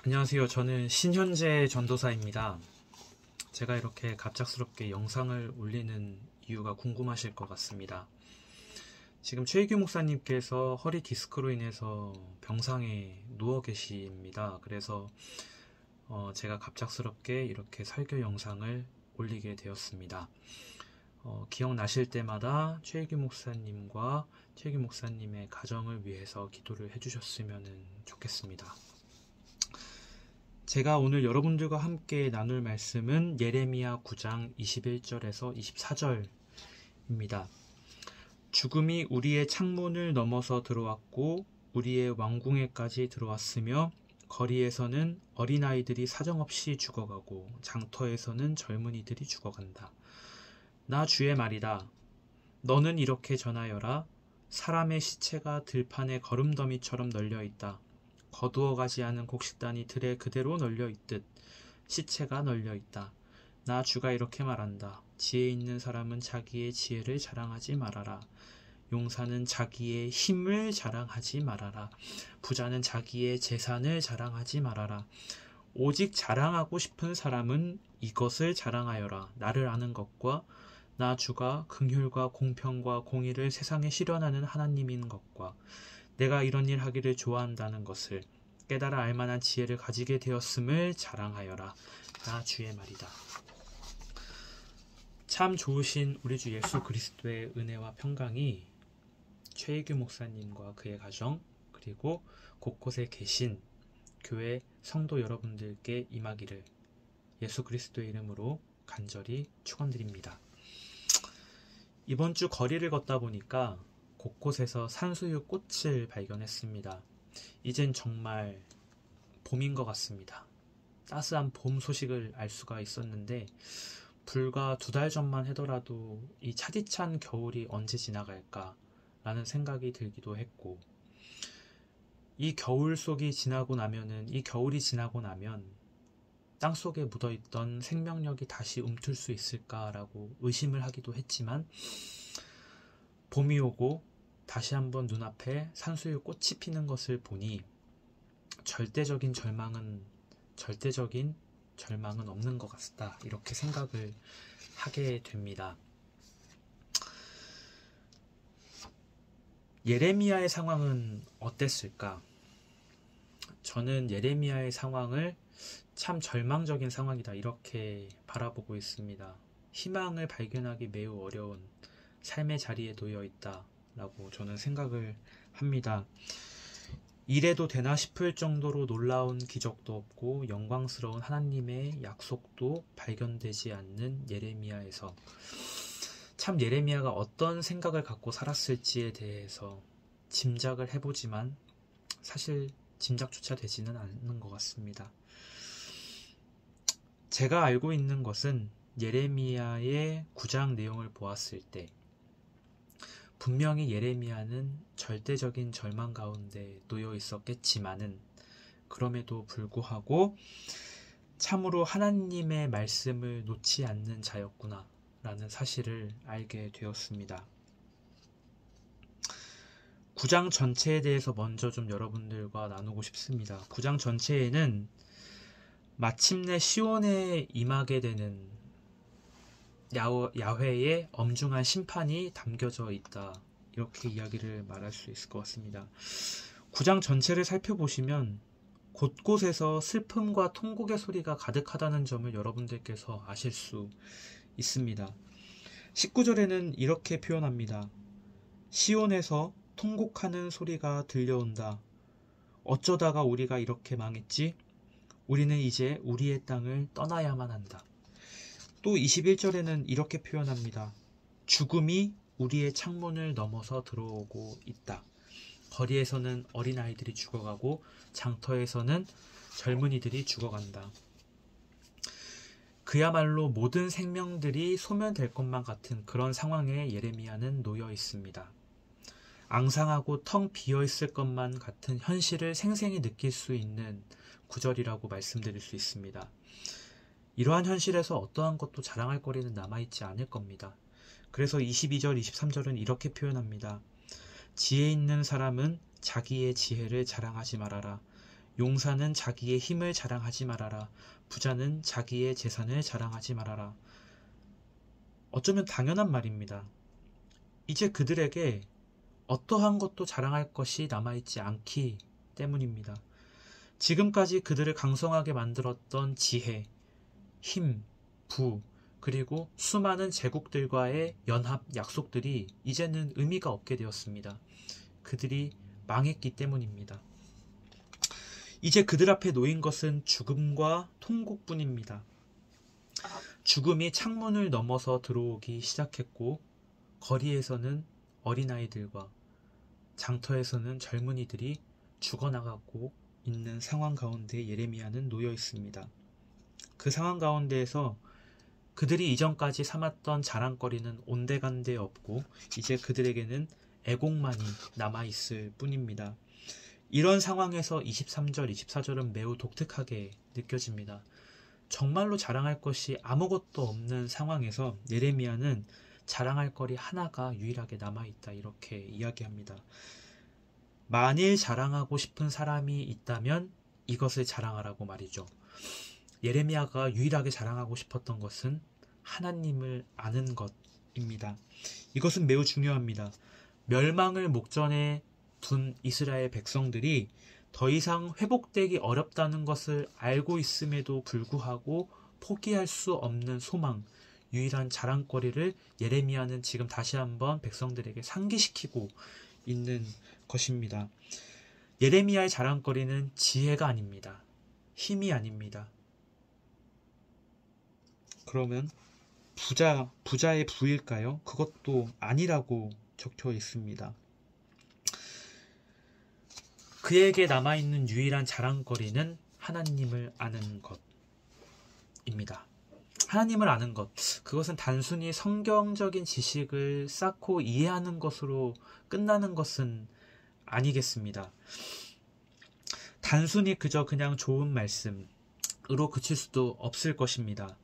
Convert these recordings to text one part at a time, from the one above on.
안녕하세요. 저는 신현재 전도사입니다. 제가 이렇게 갑작스럽게 영상을 올리는 이유가 궁금하실 것 같습니다. 지금 최희규 목사님께서 허리 디스크로 인해서 병상에 누워 계십니다. 그래서 제가 갑작스럽게 이렇게 설교 영상을 올리게 되었습니다. 기억나실 때마다 최희규 목사님과 최희규 목사님의 가정을 위해서 기도를 해주셨으면 좋겠습니다. 제가 오늘 여러분들과 함께 나눌 말씀은 예레미야 9장 21절에서 24절입니다. 죽음이 우리의 창문을 넘어서 들어왔고 우리의 왕궁에까지 들어왔으며 거리에서는 어린아이들이 사정없이 죽어가고 장터에서는 젊은이들이 죽어간다. 나 주의 말이다. 너는 이렇게 전하여라. 사람의 시체가 들판에 거름더미처럼 널려있다. 거두어가지 않은 곡식단이 들에 그대로 널려있듯 시체가 널려있다. 나 주가 이렇게 말한다. 지혜 있는 사람은 자기의 지혜를 자랑하지 말아라. 용사는 자기의 힘을 자랑하지 말아라. 부자는 자기의 재산을 자랑하지 말아라. 오직 자랑하고 싶은 사람은 이것을 자랑하여라. 나를 아는 것과 나 주가 긍휼과 공평과 공의를 세상에 실현하는 하나님인 것과 내가 이런 일 하기를 좋아한다는 것을 깨달아 알만한 지혜를 가지게 되었음을 자랑하여라. 나 주의 말이다. 참 좋으신 우리 주 예수 그리스도의 은혜와 평강이 최희규 목사님과 그의 가정 그리고 곳곳에 계신 교회 성도 여러분들께 임하기를 예수 그리스도의 이름으로 간절히 축원드립니다. 이번 주 거리를 걷다 보니까 곳곳에서 산수유 꽃을 발견했습니다. 이젠 정말 봄인 것 같습니다. 따스한 봄 소식을 알 수가 있었는데 불과 2달 전만 하더라도 이 차디찬 겨울이 언제 지나갈까 라는 생각이 들기도 했고 이 겨울이 지나고 나면 땅속에 묻어있던 생명력이 다시 움틀 수 있을까라고 의심을 하기도 했지만 봄이 오고 다시 한번 눈앞에 산수유 꽃이 피는 것을 보니 절대적인 절망은 없는 것 같다. 이렇게 생각을 하게 됩니다. 예레미야의 상황은 어땠을까? 저는 예레미야의 상황을 참 절망적인 상황이다. 이렇게 바라보고 있습니다. 희망을 발견하기 매우 어려운 삶의 자리에 놓여 있다. 라고 저는 생각을 합니다. 이래도 되나 싶을 정도로 놀라운 기적도 없고 영광스러운 하나님의 약속도 발견되지 않는 예레미야에서 참 예레미야가 어떤 생각을 갖고 살았을지에 대해서 짐작을 해보지만 사실 짐작조차 되지는 않는 것 같습니다. 제가 알고 있는 것은 예레미야의 9장 내용을 보았을 때 분명히 예레미야는 절대적인 절망 가운데 놓여 있었겠지만은 그럼에도 불구하고 참으로 하나님의 말씀을 놓지 않는 자였구나 라는 사실을 알게 되었습니다. 9장 전체에 대해서 먼저 좀 여러분들과 나누고 싶습니다. 9장 전체에는 마침내 시온에 임하게 되는 야훼의 엄중한 심판이 담겨져 있다. 이렇게 이야기를 말할 수 있을 것 같습니다. 9장 전체를 살펴보시면 곳곳에서 슬픔과 통곡의 소리가 가득하다는 점을 여러분들께서 아실 수 있습니다. 19절에는 이렇게 표현합니다. 시온에서 통곡하는 소리가 들려온다. 어쩌다가 우리가 이렇게 망했지? 우리는 이제 우리의 땅을 떠나야만 한다. 또 21절에는 이렇게 표현합니다. 죽음이 우리의 창문을 넘어서 들어오고 있다. 거리에서는 어린아이들이 죽어가고 장터에서는 젊은이들이 죽어간다. 그야말로 모든 생명들이 소멸될 것만 같은 그런 상황에 예레미야는 놓여 있습니다. 앙상하고 텅 비어있을 것만 같은 현실을 생생히 느낄 수 있는 구절이라고 말씀드릴 수 있습니다. 이러한 현실에서 어떠한 것도 자랑할 거리는 남아있지 않을 겁니다. 그래서 22절, 23절은 이렇게 표현합니다. 지혜 있는 사람은 자기의 지혜를 자랑하지 말아라. 용사는 자기의 힘을 자랑하지 말아라. 부자는 자기의 재산을 자랑하지 말아라. 어쩌면 당연한 말입니다. 이제 그들에게 어떠한 것도 자랑할 것이 남아있지 않기 때문입니다. 지금까지 그들을 강성하게 만들었던 지혜, 힘, 부, 그리고 수많은 제국들과의 연합 약속들이 이제는 의미가 없게 되었습니다. 그들이 망했기 때문입니다. 이제 그들 앞에 놓인 것은 죽음과 통곡뿐입니다. 죽음이 창문을 넘어서 들어오기 시작했고, 거리에서는 어린아이들과 장터에서는 젊은이들이 죽어나가고 있는 상황 가운데 예레미야는 놓여 있습니다. 그 상황 가운데에서 그들이 이전까지 삼았던 자랑거리는 온데간데 없고 이제 그들에게는 애곡만이 남아있을 뿐입니다. 이런 상황에서 23절, 24절은 매우 독특하게 느껴집니다. 정말로 자랑할 것이 아무것도 없는 상황에서 예레미야는 자랑할 거리 하나가 유일하게 남아있다 이렇게 이야기합니다. 만일 자랑하고 싶은 사람이 있다면 이것을 자랑하라고 말이죠. 예레미야가 유일하게 자랑하고 싶었던 것은 하나님을 아는 것입니다. 이것은 매우 중요합니다. 멸망을 목전에 둔 이스라엘 백성들이 더 이상 회복되기 어렵다는 것을 알고 있음에도 불구하고 포기할 수 없는 소망, 유일한 자랑거리를 예레미야는 지금 다시 한번 백성들에게 상기시키고 있는 것입니다. 예레미야의 자랑거리는 지혜가 아닙니다. 힘이 아닙니다. 그러면 부자의 부일까요? 그것도 아니라고 적혀 있습니다. 그에게 남아있는 유일한 자랑거리는 하나님을 아는 것입니다. 하나님을 아는 것, 그것은 단순히 성경적인 지식을 쌓고 이해하는 것으로 끝나는 것은 아니겠습니다. 단순히 그냥 좋은 말씀으로 그칠 수도 없을 것입니다.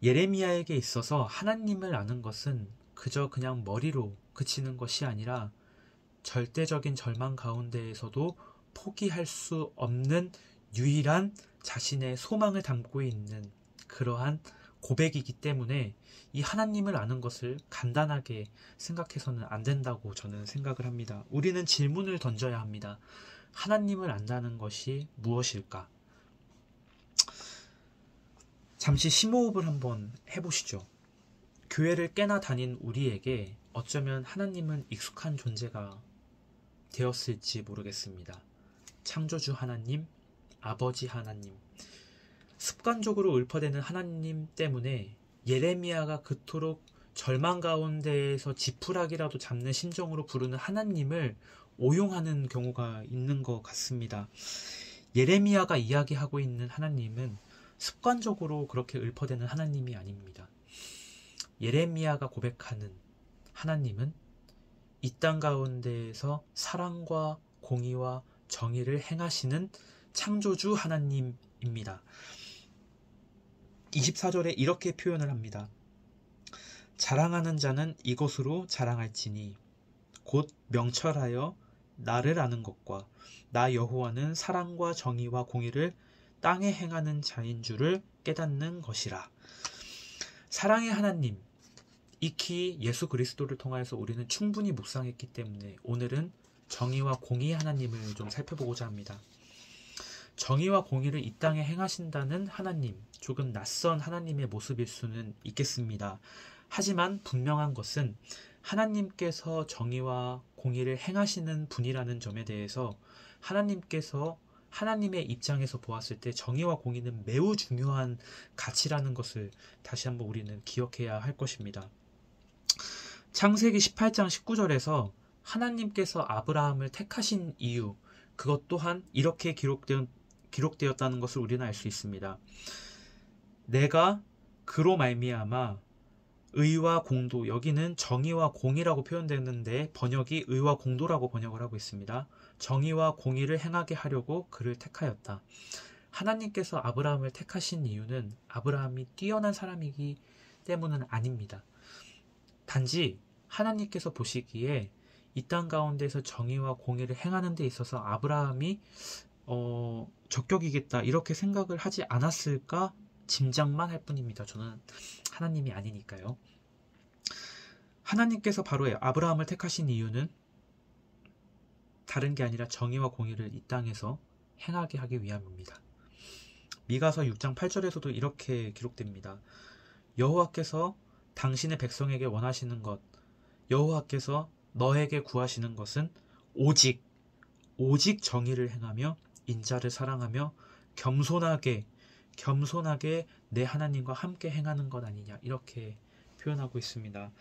예레미야에게 있어서 하나님을 아는 것은 그냥 머리로 그치는 것이 아니라 절대적인 절망 가운데에서도 포기할 수 없는 유일한 자신의 소망을 담고 있는 그러한 고백이기 때문에 이 하나님을 아는 것을 간단하게 생각해서는 안 된다고 저는 생각을 합니다. 우리는 질문을 던져야 합니다. 하나님을 안다는 것이 무엇일까? 잠시 심호흡을 한번 해보시죠. 교회를 꽤나 다닌 우리에게 어쩌면 하나님은 익숙한 존재가 되었을지 모르겠습니다. 창조주 하나님, 아버지 하나님, 습관적으로 읊어대는 하나님 때문에 예레미야가 그토록 절망 가운데에서 지푸라기라도 잡는 심정으로 부르는 하나님을 오용하는 경우가 있는 것 같습니다. 예레미야가 이야기하고 있는 하나님은 습관적으로 그렇게 읊어대는 하나님이 아닙니다. 예레미야가 고백하는 하나님은 이 땅 가운데에서 사랑과 공의와 정의를 행하시는 창조주 하나님입니다. 24절에 이렇게 표현을 합니다. 자랑하는 자는 이것으로 자랑할지니 곧 명철하여 나를 아는 것과 나 여호와는 사랑과 정의와 공의를 땅에 행하는 자인 줄을 깨닫는 것이라. 사랑의 하나님, 익히 예수 그리스도를 통하여서 우리는 충분히 묵상했기 때문에 오늘은 정의와 공의 하나님을 좀 살펴보고자 합니다. 정의와 공의를 이 땅에 행하신다는 하나님, 조금 낯선 하나님의 모습일 수는 있겠습니다. 하지만 분명한 것은 하나님께서 정의와 공의를 행하시는 분이라는 점에 대해서 하나님께서 하나님의 입장에서 보았을 때 정의와 공의는 매우 중요한 가치라는 것을 다시 한번 우리는 기억해야 할 것입니다. 창세기 18장 19절에서 하나님께서 아브라함을 택하신 이유, 그것 또한 이렇게 기록되었다는 것을 우리는 알 수 있습니다. 내가 그로 말미암아 의와 공도, 여기는 정의와 공의라고 표현되는데 번역이 의와 공도라고 번역을 하고 있습니다. 정의와 공의를 행하게 하려고 그를 택하였다. 하나님께서 아브라함을 택하신 이유는 아브라함이 뛰어난 사람이기 때문은 아닙니다. 단지 하나님께서 보시기에 이 땅 가운데서 정의와 공의를 행하는 데 있어서 아브라함이 적격이겠다 이렇게 생각을 하지 않았을까 짐작만 할 뿐입니다. 저는 하나님이 아니니까요. 하나님께서 바로 아브라함을 택하신 이유는 다른 게 아니라 정의와 공의를 이 땅에서 행하게 하기 위함입니다. 미가서 6장 8절에서도 이렇게 기록됩니다. 여호와께서 당신의 백성에게 원하시는 것, 여호와께서 너에게 구하시는 것은 오직 정의를 행하며 인자를 사랑하며 겸손하게 내 하나님과 함께 행하는 것 아니냐, 이렇게 표현하고 있습니다.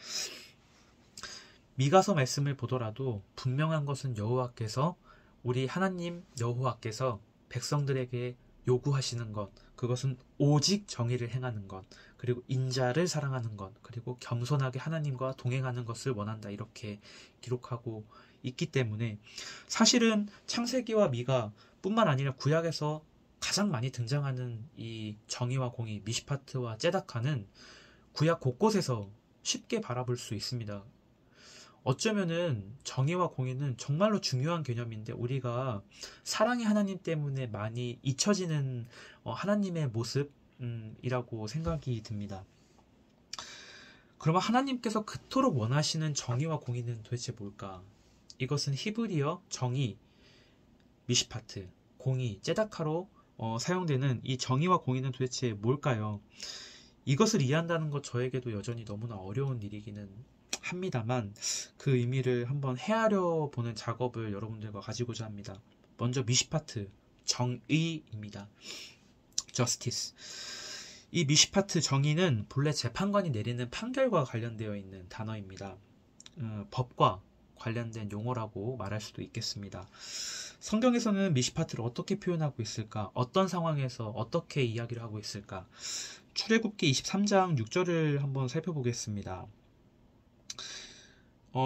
미가서 말씀을 보더라도 분명한 것은 여호와께서, 우리 하나님 여호와께서 백성들에게 요구하시는 것, 그것은 오직 정의를 행하는 것, 그리고 인자를 사랑하는 것, 그리고 겸손하게 하나님과 동행하는 것을 원한다, 이렇게 기록하고 있기 때문에 사실은 창세기와 미가 뿐만 아니라 구약에서 가장 많이 등장하는 이 정의와 공의, 미시파트와 ጼ다카는 구약 곳곳에서 쉽게 바라볼 수 있습니다. 어쩌면은 정의와 공의는 정말로 중요한 개념인데 우리가 사랑의 하나님 때문에 많이 잊혀지는 하나님의 모습이라고 생각이 듭니다. 그러면 하나님께서 그토록 원하시는 정의와 공의는 도대체 뭘까? 이것은 히브리어 정의, 미시파트, 공의, ጼ다카로 사용되는 이 정의와 공의는 도대체 뭘까요? 이것을 이해한다는 것 저에게도 여전히 너무나 어려운 일이기는 합니다만 그 의미를 한번 헤아려 보는 작업을 여러분들과 가지고자 합니다. 먼저 미시파트, 정의입니다. justice. 이 미시파트 정의는 본래 재판관이 내리는 판결과 관련되어 있는 단어입니다. 법과 관련된 용어라고 말할 수도 있겠습니다. 성경에서는 미시파트를 어떻게 표현하고 있을까? 어떤 상황에서 어떻게 이야기를 하고 있을까? 출애굽기 23장 6절을 한번 살펴보겠습니다.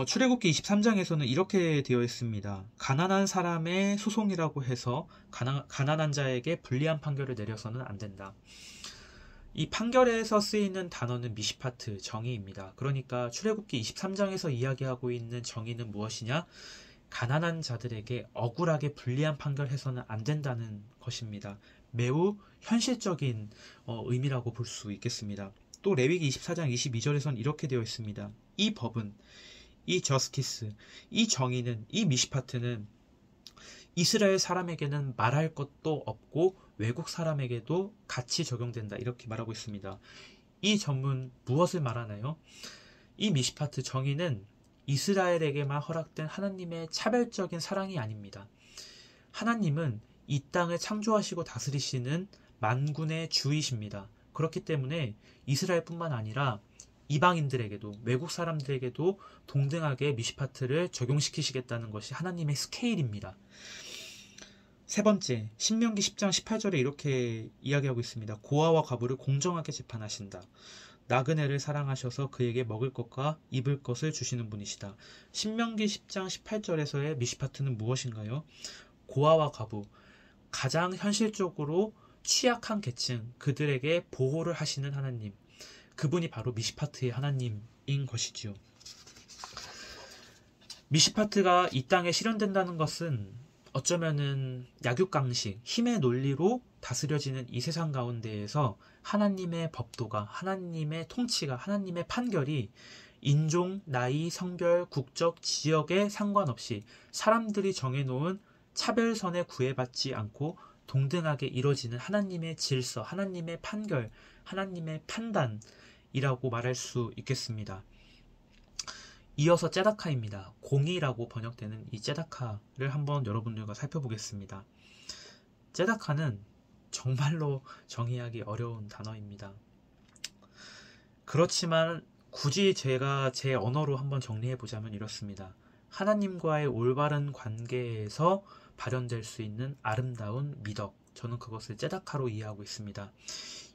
출애굽기 23장에서는 이렇게 되어 있습니다. 가난한 사람의 소송이라고 해서 가난한 자에게 불리한 판결을 내려서는 안 된다. 이 판결에서 쓰이는 단어는 미시파트, 정의입니다. 그러니까 출애굽기 23장에서 이야기하고 있는 정의는 무엇이냐? 가난한 자들에게 억울하게 불리한 판결해서는 안 된다는 것입니다. 매우 현실적인 의미라고 볼 수 있겠습니다. 또 레위기 24장 22절에서는 이렇게 되어 있습니다. 이 법은, 이 저스티스, 이 정의는, 이 미시파트는 이스라엘 사람에게는 말할 것도 없고 외국 사람에게도 같이 적용된다, 이렇게 말하고 있습니다. 이 점은 무엇을 말하나요? 이 미시파트 정의는 이스라엘에게만 허락된 하나님의 차별적인 사랑이 아닙니다. 하나님은 이 땅을 창조하시고 다스리시는 만군의 주이십니다. 그렇기 때문에 이스라엘뿐만 아니라 이방인들에게도, 외국 사람들에게도 동등하게 미시파트를 적용시키시겠다는 것이 하나님의 스케일입니다. 세 번째, 신명기 10장 18절에 이렇게 이야기하고 있습니다. 고아와 과부를 공정하게 재판하신다. 나그네를 사랑하셔서 그에게 먹을 것과 입을 것을 주시는 분이시다. 신명기 10장 18절에서의 미시파트는 무엇인가요? 고아와 과부, 가장 현실적으로 취약한 계층, 그들에게 보호를 하시는 하나님, 그분이 바로 미시파트의 하나님인 것이지요. 미시파트가 이 땅에 실현된다는 것은 어쩌면은 약육강식, 힘의 논리로 다스려지는 이 세상 가운데에서 하나님의 법도가, 하나님의 통치가, 하나님의 판결이 인종, 나이, 성별, 국적, 지역에 상관없이 사람들이 정해놓은 차별선에 구애받지 않고 동등하게 이루어지는 하나님의 질서, 하나님의 판결, 하나님의 판단이라고 말할 수 있겠습니다. 이어서 ጼ다카입니다. 공의라고 번역되는 이 ጼ다카를 한번 여러분들과 살펴보겠습니다. ጼ다카는 정말로 정의하기 어려운 단어입니다. 그렇지만 굳이 제가 제 언어로 한번 정리해보자면 이렇습니다. 하나님과의 올바른 관계에서 발현될 수 있는 아름다운 미덕, 저는 그것을 ጼ다카로 이해하고 있습니다.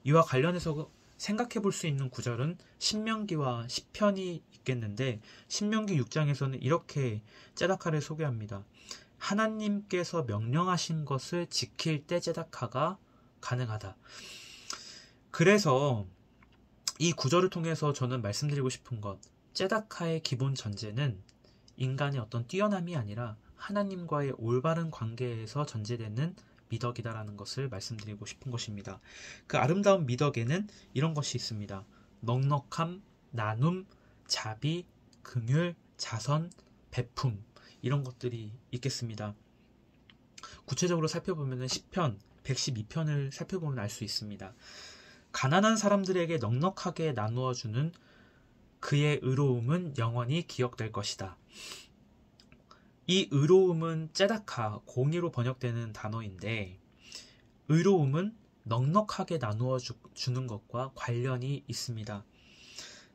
이와 관련해서 생각해 볼 수 있는 구절은 신명기와 시편이 있겠는데, 신명기 6장에서는 이렇게 ጼ다카를 소개합니다. 하나님께서 명령하신 것을 지킬 때 ጼ다카가 가능하다. 그래서 이 구절을 통해서 저는 말씀드리고 싶은 것, ጼ다카의 기본 전제는 인간의 어떤 뛰어남이 아니라 하나님과의 올바른 관계에서 전제되는 미덕이다라는 것을 말씀드리고 싶은 것입니다. 그 아름다운 미덕에는 이런 것이 있습니다. 넉넉함, 나눔, 자비, 긍휼, 자선, 베품, 이런 것들이 있겠습니다. 구체적으로 살펴보면 시편 112편을 살펴보면 알 수 있습니다. 가난한 사람들에게 넉넉하게 나누어 주는 그의 의로움은 영원히 기억될 것이다. 이 의로움은 째다카, 공의로 번역되는 단어인데, 의로움은 넉넉하게 나누어 주는 것과 관련이 있습니다.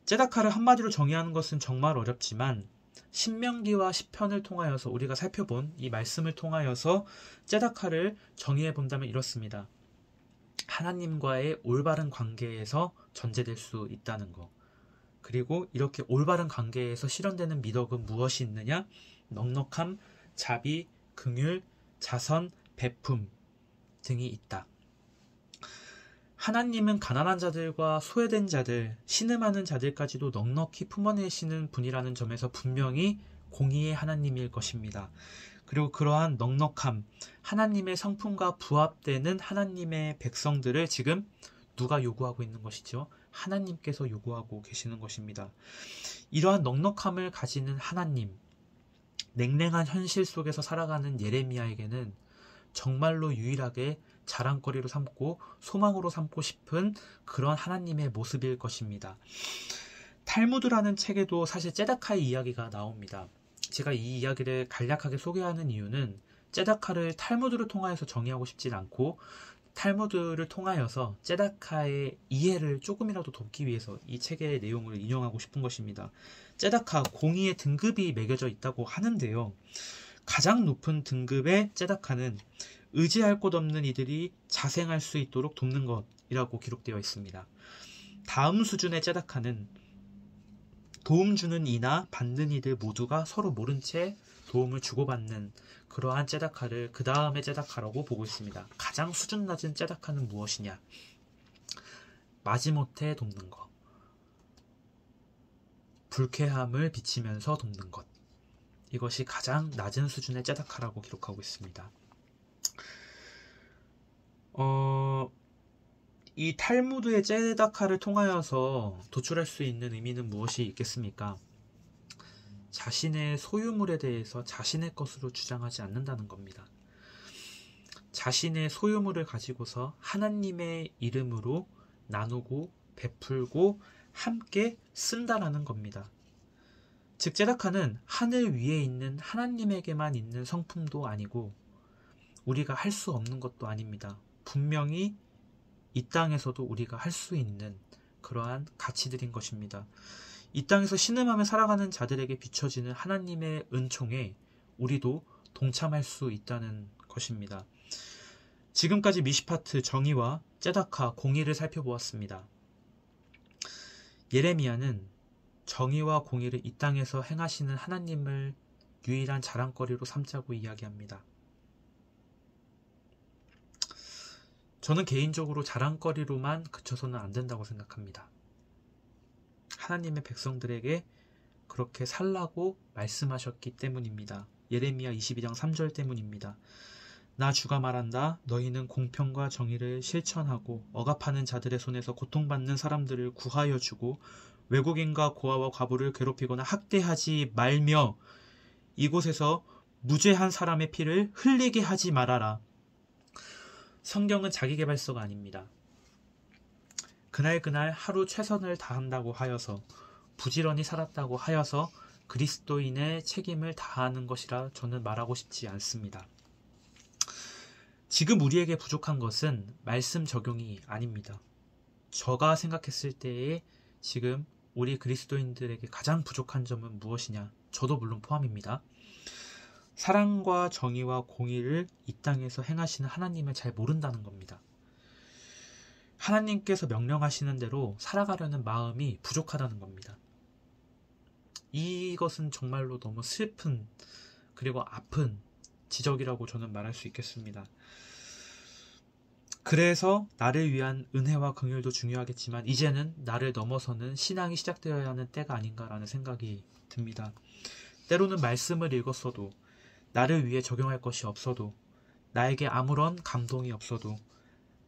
째다카를 한마디로 정의하는 것은 정말 어렵지만 신명기와 시편을 통하여서 우리가 살펴본 이 말씀을 통하여서 째다카를 정의해 본다면 이렇습니다. 하나님과의 올바른 관계에서 전제될 수 있다는 것. 그리고 이렇게 올바른 관계에서 실현되는 미덕은 무엇이 있느냐? 넉넉함, 자비, 긍휼, 자선, 베품 등이 있다. 하나님은 가난한 자들과 소외된 자들, 신음하는 자들까지도 넉넉히 품어내시는 분이라는 점에서 분명히 공의의 하나님일 것입니다. 그리고 그러한 넉넉함, 하나님의 성품과 부합되는 하나님의 백성들을 지금 누가 요구하고 있는 것이죠? 하나님께서 요구하고 계시는 것입니다. 이러한 넉넉함을 가지는 하나님, 냉랭한 현실 속에서 살아가는 예레미야에게는 정말로 유일하게 자랑거리로 삼고 소망으로 삼고 싶은 그런 하나님의 모습일 것입니다. 탈무드라는 책에도 사실 째다카의 이야기가 나옵니다. 제가 이 이야기를 간략하게 소개하는 이유는 째다카를 탈무드를 통하여서 정의하고 싶진 않고 탈무드를 통하여서 째다카의 이해를 조금이라도 돕기 위해서 이 책의 내용을 인용하고 싶은 것입니다. 째다카 공의의 등급이 매겨져 있다고 하는데요. 가장 높은 등급의 째다카는 의지할 곳 없는 이들이 자생할 수 있도록 돕는 것이라고 기록되어 있습니다. 다음 수준의 째다카는 도움 주는 이나 받는 이들 모두가 서로 모른 채 도움을 주고받는 그러한 째다카를 그 다음의 째다카라고 보고 있습니다. 가장 수준 낮은 째다카는 무엇이냐? 마지못해 돕는 것. 불쾌함을 비치면서 돕는 것. 이것이 가장 낮은 수준의 째다카라고 기록하고 있습니다. 이 탈무드의 째다카를 통하여서 도출할 수 있는 의미는 무엇이 있겠습니까? 자신의 소유물에 대해서 자신의 것으로 주장하지 않는다는 겁니다. 자신의 소유물을 가지고서 하나님의 이름으로 나누고 베풀고 함께 쓴다라는 겁니다. 즉 째다카는 하늘 위에 있는 하나님에게만 있는 성품도 아니고 우리가 할 수 없는 것도 아닙니다. 분명히 이 땅에서도 우리가 할 수 있는 그러한 가치들인 것입니다. 이 땅에서 신음하며 살아가는 자들에게 비춰지는 하나님의 은총에 우리도 동참할 수 있다는 것입니다. 지금까지 미시파트 정의와 째다카 공의를 살펴보았습니다. 예레미야는 정의와 공의를 이 땅에서 행하시는 하나님을 유일한 자랑거리로 삼자고 이야기합니다. 저는 개인적으로 자랑거리로만 그쳐서는 안 된다고 생각합니다. 하나님의 백성들에게 그렇게 살라고 말씀하셨기 때문입니다. 예레미야 22장 3절 때문입니다. 나 주가 말한다. 너희는 공평과 정의를 실천하고 억압하는 자들의 손에서 고통받는 사람들을 구하여 주고 외국인과 고아와 과부를 괴롭히거나 학대하지 말며 이곳에서 무죄한 사람의 피를 흘리게 하지 말아라. 성경은 자기계발서가 아닙니다. 그날 하루 최선을 다한다고 하여서 부지런히 살았다고 하여서 그리스도인의 책임을 다하는 것이라 저는 말하고 싶지 않습니다. 지금 우리에게 부족한 것은 말씀 적용이 아닙니다. 제가 생각했을 때에 지금 우리 그리스도인들에게 가장 부족한 점은 무엇이냐? 저도 물론 포함입니다. 사랑과 정의와 공의를 이 땅에서 행하시는 하나님을 잘 모른다는 겁니다. 하나님께서 명령하시는 대로 살아가려는 마음이 부족하다는 겁니다. 이것은 정말로 너무 슬픈 그리고 아픈 지적이라고 저는 말할 수 있겠습니다. 그래서 나를 위한 은혜와 긍휼도 중요하겠지만 이제는 나를 넘어서는 신앙이 시작되어야 하는 때가 아닌가라는 생각이 듭니다. 때로는 말씀을 읽었어도 나를 위해 적용할 것이 없어도 나에게 아무런 감동이 없어도,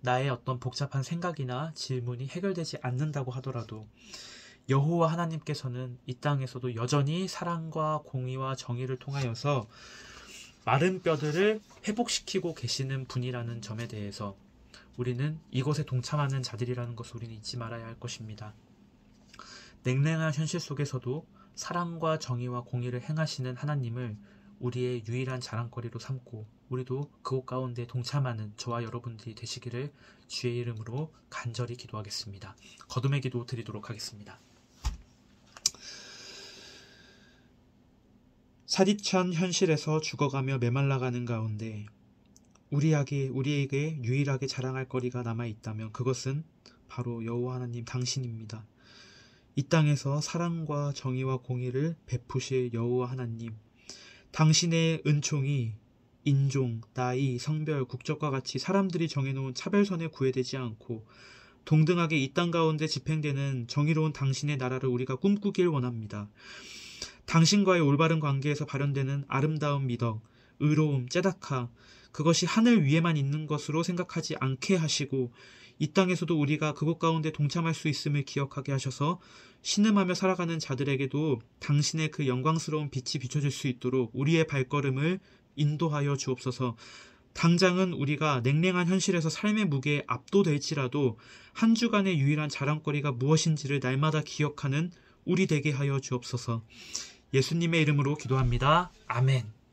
나의 어떤 복잡한 생각이나 질문이 해결되지 않는다고 하더라도 여호와 하나님께서는 이 땅에서도 여전히 사랑과 공의와 정의를 통하여서 마른 뼈들을 회복시키고 계시는 분이라는 점에 대해서 우리는 이것에 동참하는 자들이라는 것을 우리는 잊지 말아야 할 것입니다. 냉랭한 현실 속에서도 사랑과 정의와 공의를 행하시는 하나님을 우리의 유일한 자랑거리로 삼고 우리도 그곳 가운데 동참하는 저와 여러분들이 되시기를 주의 이름으로 간절히 기도하겠습니다. 거듭의 기도 드리도록 하겠습니다. 사디찬 현실에서 죽어가며 메말라가는 가운데 우리에게 유일하게 자랑할 거리가 남아있다면 그것은 바로 여호와 하나님 당신입니다. 이 땅에서 사랑과 정의와 공의를 베푸실 여호와 하나님, 당신의 은총이 인종, 나이, 성별, 국적과 같이 사람들이 정해놓은 차별선에 구애되지 않고 동등하게 이 땅 가운데 집행되는 정의로운 당신의 나라를 우리가 꿈꾸길 원합니다. 당신과의 올바른 관계에서 발현되는 아름다운 미덕, 의로움, 째다카, 그것이 하늘 위에만 있는 것으로 생각하지 않게 하시고 이 땅에서도 우리가 그곳 가운데 동참할 수 있음을 기억하게 하셔서 신음하며 살아가는 자들에게도 당신의 그 영광스러운 빛이 비춰질 수 있도록 우리의 발걸음을 인도하여 주옵소서. 당장은 우리가 냉랭한 현실에서 삶의 무게에 압도될지라도 한 주간의 유일한 자랑거리가 무엇인지를 날마다 기억하는 우리 되게 하여 주옵소서. 예수님의 이름으로 기도합니다. 아멘.